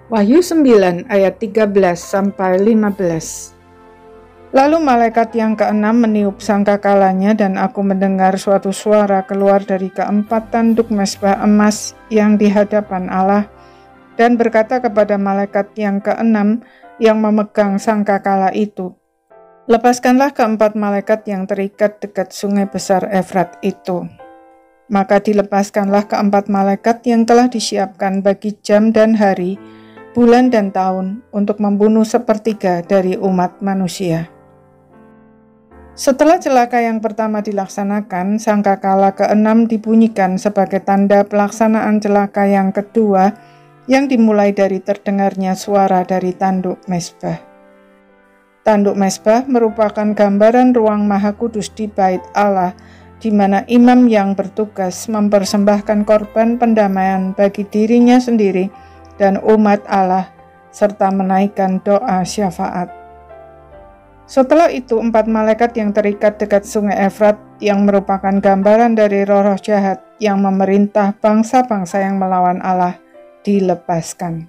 Wahyu 9 ayat 13-15. Lalu malaikat yang keenam meniup sangkakalanya dan aku mendengar suatu suara keluar dari keempat tanduk mezbah emas yang di hadapan Allah dan berkata kepada malaikat yang keenam yang memegang sangkakala itu, "Lepaskanlah keempat malaikat yang terikat dekat sungai besar Efrat itu." Maka dilepaskanlah keempat malaikat yang telah disiapkan bagi jam dan hari, bulan dan tahun untuk membunuh sepertiga dari umat manusia. Setelah celaka yang pertama dilaksanakan, sangkakala keenam dibunyikan sebagai tanda pelaksanaan celaka yang kedua yang dimulai dari terdengarnya suara dari tanduk mezbah. Tanduk mezbah merupakan gambaran ruang Maha Kudus di Bait Allah, di mana imam yang bertugas mempersembahkan korban pendamaian bagi dirinya sendiri dan umat Allah, serta menaikkan doa syafaat. Setelah itu, empat malaikat yang terikat dekat sungai Efrat, yang merupakan gambaran dari roh-roh jahat yang memerintah bangsa-bangsa yang melawan Allah, dilepaskan.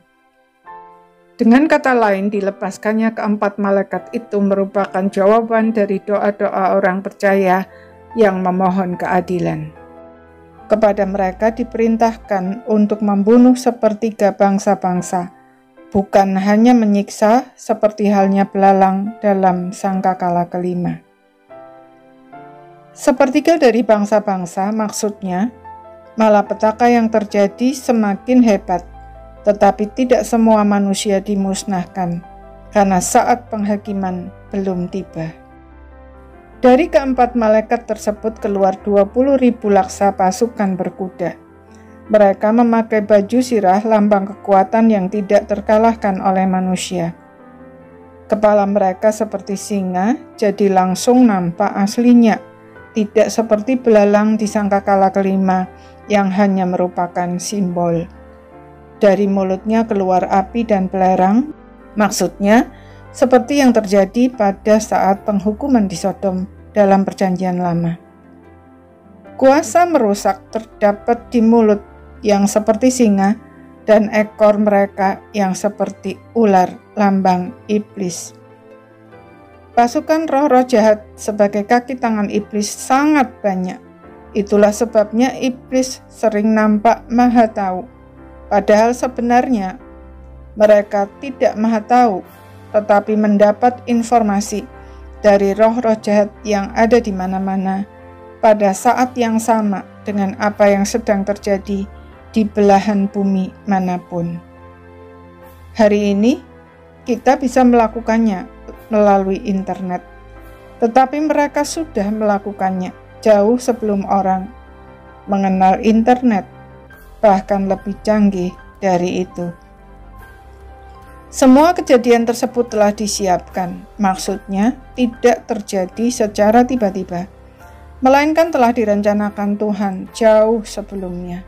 Dengan kata lain, dilepaskannya keempat malaikat itu merupakan jawaban dari doa-doa orang percaya yang memohon keadilan. Kepada mereka diperintahkan untuk membunuh sepertiga bangsa-bangsa, bukan hanya menyiksa seperti halnya belalang dalam sangkakala kelima. Sepertiga dari bangsa-bangsa maksudnya, malapetaka yang terjadi semakin hebat, tetapi tidak semua manusia dimusnahkan, karena saat penghakiman belum tiba. Dari keempat malaikat tersebut keluar 20.000 laksa pasukan berkuda. Mereka memakai baju sirah, lambang kekuatan yang tidak terkalahkan oleh manusia. Kepala mereka seperti singa, jadi langsung nampak aslinya, tidak seperti belalang di sangkakala kelima yang hanya merupakan simbol. Dari mulutnya keluar api dan belerang, maksudnya seperti yang terjadi pada saat penghukuman di Sodom dalam Perjanjian Lama. Kuasa merusak terdapat di mulut yang seperti singa dan ekor mereka yang seperti ular, lambang iblis. Pasukan roh-roh jahat sebagai kaki tangan iblis sangat banyak. Itulah sebabnya iblis sering nampak maha tahu, padahal sebenarnya mereka tidak maha tahu, tetapi mendapat informasi dari roh-roh jahat yang ada di mana-mana pada saat yang sama dengan apa yang sedang terjadi di belahan bumi manapun. Hari ini kita bisa melakukannya melalui internet, tetapi mereka sudah melakukannya jauh sebelum orang mengenal internet, bahkan lebih canggih dari itu. Semua kejadian tersebut telah disiapkan, maksudnya tidak terjadi secara tiba-tiba, melainkan telah direncanakan Tuhan jauh sebelumnya.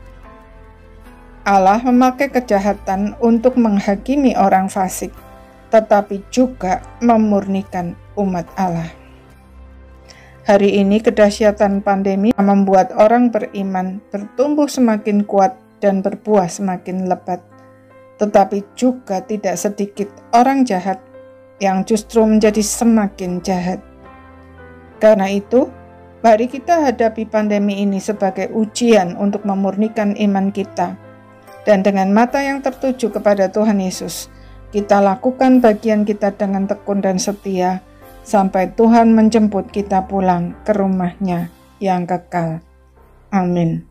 Allah memakai kejahatan untuk menghakimi orang fasik, tetapi juga memurnikan umat Allah. Hari ini kedahsyatan pandemi membuat orang beriman bertumbuh semakin kuat dan berbuah semakin lebat. Tetapi juga tidak sedikit orang jahat yang justru menjadi semakin jahat. Karena itu, mari kita hadapi pandemi ini sebagai ujian untuk memurnikan iman kita. Dan dengan mata yang tertuju kepada Tuhan Yesus, kita lakukan bagian kita dengan tekun dan setia, sampai Tuhan menjemput kita pulang ke rumahnya yang kekal. Amin.